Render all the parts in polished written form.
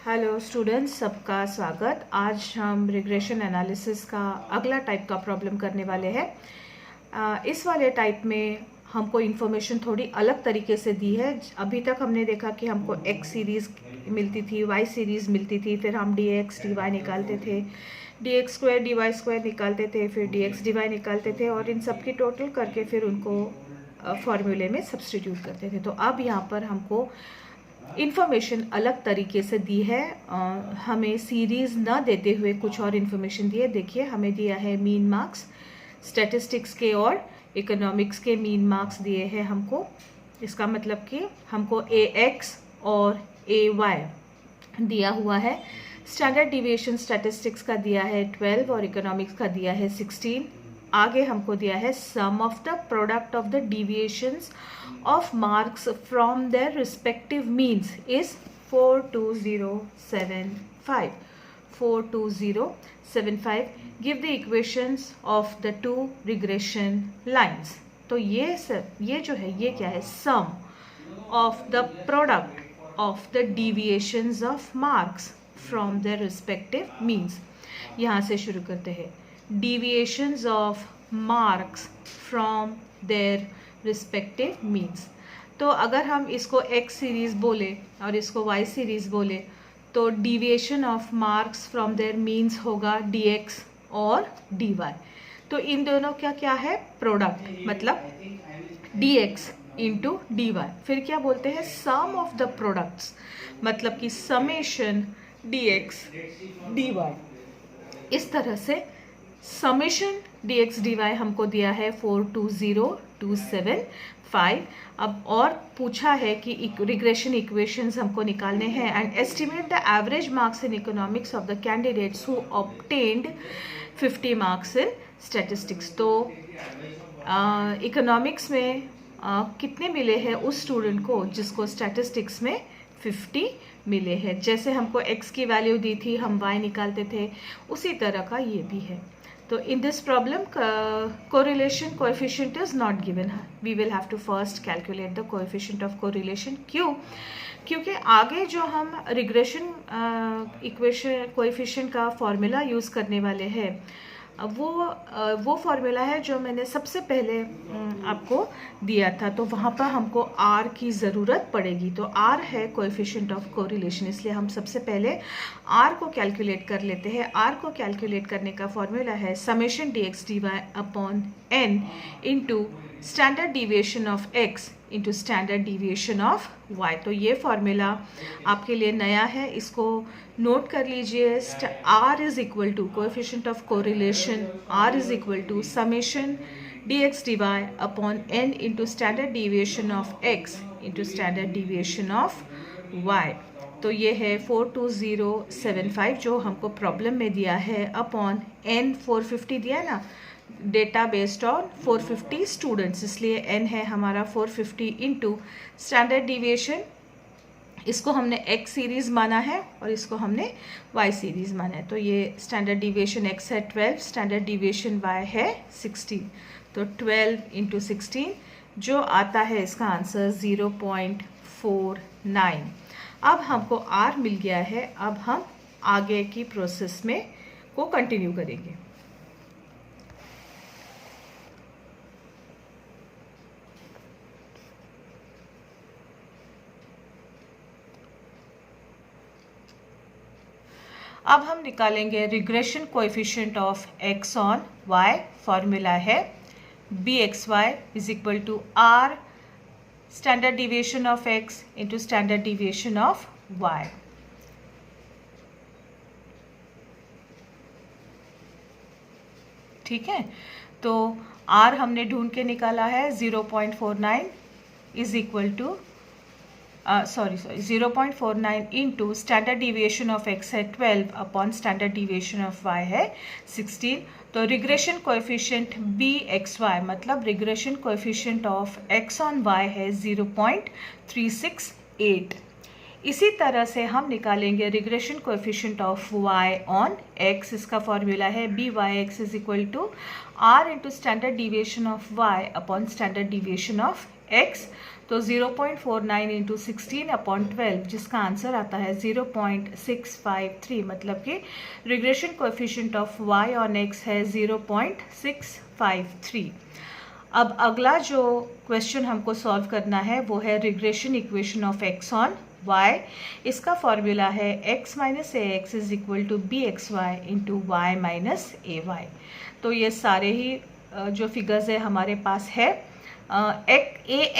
Hello students, सबका स्वागत। आज हम रिग्रेशन एनालिसिस का अगला टाइप का प्रॉब्लम करने वाले हैं। इस वाले टाइप में हमको इन्फॉर्मेशन थोड़ी अलग तरीके से दी है। अभी तक हमने देखा कि हमको एक्स सीरीज़ मिलती थी, वाई सीरीज़ मिलती थी, फिर हम डी एक्स डी वाई निकालते थे, D X square D Y square निकालते थे, फिर डी एक्स डी वाई निकालते थे और इन सब की टोटल करके फिर उनको फॉर्मूले में सब्स्टिट्यूट करते थे। तो अब यहाँ पर हमको इन्फॉर्मेशन अलग तरीके से दी है। हमें सीरीज़ ना देते हुए कुछ और इन्फॉर्मेशन दी है। देखिए, हमें दिया है मीन मार्क्स, स्टैटिस्टिक्स के और इकोनॉमिक्स के मीन मार्क्स दिए हैं हमको। इसका मतलब कि हमको ए एक्स और ए वाई दिया हुआ है। स्टैंडर्ड डिविएशन स्टैटिस्टिक्स का दिया है 12 और इकोनॉमिक्स का दिया है 16। आगे हमको दिया है sum of the product of the deviations of marks from their respective means is 42075। 42075 give the equations of the two regression lines. तो ये जो है ये क्या है, sum of the product of the deviations of marks from their respective means. यहाँ से शुरू करते हैं। deviations of marks from their respective means। तो अगर हम इसको x सीरीज़ बोले और इसको y सीरीज़ बोले तो deviation of marks from their means होगा dx और dy। तो इन दोनों का क्या है, प्रोडक्ट, मतलब dx इंटू dy। फिर क्या बोलते हैं, सम ऑफ द प्रोडक्ट्स, मतलब कि समेशन dx dy। इस तरह से समेशन dx dy हमको दिया है 42025। अब और पूछा है कि रिग्रेशन इक्वेशंस हमको निकालने हैं and estimate the average marks in economics of the candidates who obtained 50 marks in statistics. तो इकोनॉमिक्स में कितने मिले हैं उस स्टूडेंट को जिसको स्टैटिस्टिक्स में 50 मिले हैं। जैसे हमको x की वैल्यू दी थी, हम y निकालते थे, उसी तरह का ये भी है। तो in this problem correlation coefficient is not given. We will have to first calculate the coefficient of correlation. क्यों? क्योंकि आगे जो हम रिग्रेशन इक्वेशन कोएफिशिएंट का फॉर्मूला यूज़ करने वाले हैं वो फॉर्मूला है जो मैंने सबसे पहले आपको दिया था। तो वहाँ पर हमको R की ज़रूरत पड़ेगी। तो R है कोएफिशिएंट ऑफ कोरिलेशन, इसलिए हम सबसे पहले R को कैलकुलेट कर लेते हैं। R को कैलकुलेट करने का फॉर्मूला है summation dx dy upon n into standard deviation of x into standard deviation of y। तो ये फॉर्मूला आपके लिए नया है, इसको नोट कर लीजिए। R is equal to coefficient of correlation, R is equal to summation dx dy upon n into standard deviation of x into standard deviation of y। तो ये है 42075 जो हमको प्रॉब्लम में दिया है, अपॉन n 450 दिया है ना, डेटा बेस्ड ऑन 450 स्टूडेंट्स, इसलिए n है हमारा 450 इंटू स्टैंडर्ड डिविएशन। इसको हमने x सीरीज़ माना है और इसको हमने y सीरीज़ माना है। तो ये स्टैंडर्ड डिविएशन x है 12, स्टैंडर्ड डिविएशन y है 16। तो 12 इंटू 16 जो आता है इसका आंसर 0.49। अब हमको r मिल गया है। अब हम आगे की प्रोसेस में को कंटिन्यू करेंगे। अब हम निकालेंगे regression coefficient of x on y। Formula है bxy is equal to r standard deviation of x into standard deviation of y। ठीक है, तो r हमने ढूंढ के निकाला है 0.49 is equal to 0.49 into standard deviation of x है 12 upon standard deviation of y है 16। तो रिग्रेशन कोएफिशिएंट bxy मतलब regression coefficient of x on y है 0.368। इसी तरह से हम निकालेंगे regression coefficient of y on x। इसका फॉर्मूला है byx is equal to r into standard deviation of y upon standard deviation of x। तो 0.49 इंटू 16/12 जिसका आंसर आता है 0.653, मतलब कि regression coefficient of y on x है 0.653। अब अगला जो क्वेश्चन हमको सॉल्व करना है वो है regression equation of x on y। इसका फॉर्मूला है x minus A X is equal to B X Y into Y minus A Y. तो ये सारे ही जो फिगर्स है हमारे पास है। ए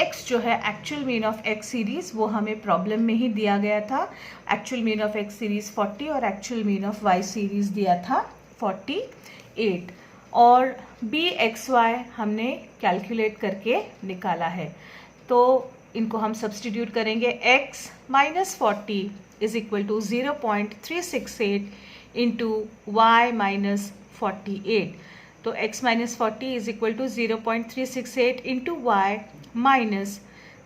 एक्स जो है actual mean of X series वो हमें प्रॉब्लम में ही दिया गया था। Actual mean of X series 40 और actual mean of Y series दिया था 48, और बी एक्स वाई हमने कैलकुलेट करके निकाला है। तो इनको हम सब्सटीट्यूट करेंगे। x minus 40 is equal to 0.368 into Y minus 48। तो x minus 40 is equal to 0.368 into Y minus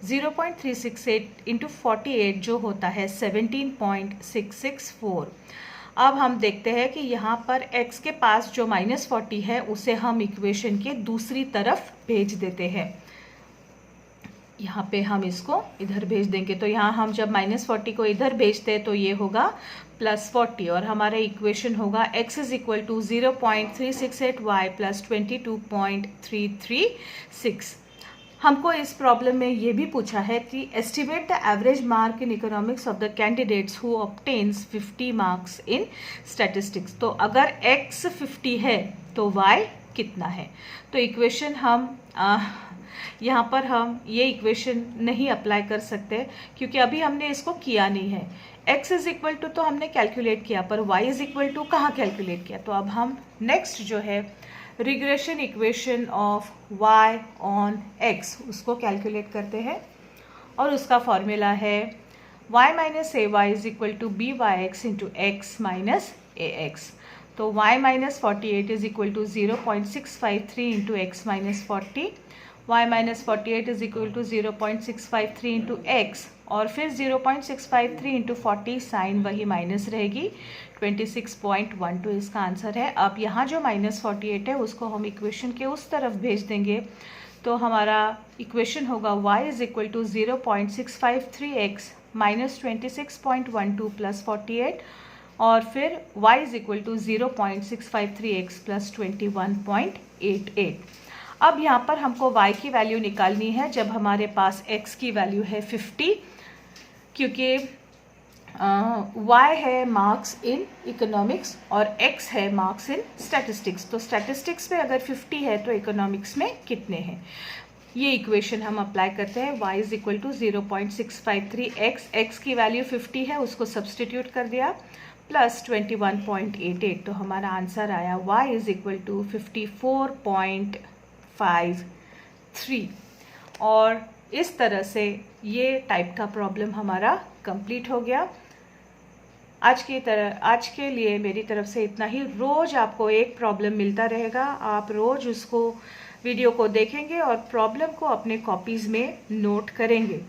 0.368 into 48 जो होता है 17.664। अब हम देखते हैं कि यहाँ पर x के पास जो माइनस 40 है उसे हम इक्वेशन के दूसरी तरफ भेज देते हैं। यहाँ पे हम इसको इधर भेज देंगे। तो यहाँ हम जब माइनस 40 को इधर भेजते हैं तो ये होगा प्लस 40 और हमारा इक्वेशन होगा x is equal to 0.368y plus 22.336। हमको इस प्रॉब्लम में ये भी पूछा है कि estimate the average mark in economics of the candidates who obtains 50 marks in statistics. तो अगर x 50 है तो y कितना है। तो इक्वेशन हम यहाँ पर हम ये इक्वेशन नहीं अप्लाई कर सकते क्योंकि अभी हमने इसको किया नहीं है। x इज इक्वल टू तो हमने कैलकुलेट किया, पर y इज इक्वल टू कहाँ कैलकुलेट किया। तो अब हम नेक्स्ट जो है regression equation of y on x उसको कैलकुलेट करते हैं और उसका फॉर्मूला है y minus A Y is equal to B Y X into X minus A X. तो y minus 48 is equal to 0.653 into X minus 40, y minus 48 is equal to 0.653 into X और फिर 0.653 into 40, sign वही minus रहेगी 26.12 इसका answer है। अब यहाँ जो माइनस 48 है उसको हम इक्वेशन के उस तरफ भेज देंगे तो हमारा इक्वेशन होगा y is equal to 0.653x minus 26.12 plus 48 और फिर y is equal to 0.653x plus 21.88। अब यहाँ पर हमको y की वैल्यू निकालनी है जब हमारे पास x की वैल्यू है 50, क्योंकि y है मार्क्स इन इकोनॉमिक्स और x है मार्क्स इन स्टैटिस्टिक्स। तो स्टैटिस्टिक्स में अगर 50 है तो इकोनॉमिक्स में कितने हैं, ये इक्वेशन हम अप्लाई करते हैं। y is equal to 0.653x, x की वैल्यू 50 है उसको सब्सटीट्यूट कर दिया प्लस 21.88। तो हमारा आंसर आया y इज इक्वल टू 54.53। और इस तरह से ये टाइप का प्रॉब्लम हमारा कंप्लीट हो गया। आज के लिए मेरी तरफ से इतना ही। रोज़ आपको एक प्रॉब्लम मिलता रहेगा, आप रोज़ उसको वीडियो को देखेंगे और प्रॉब्लम को अपने कॉपीज़ में नोट करेंगे।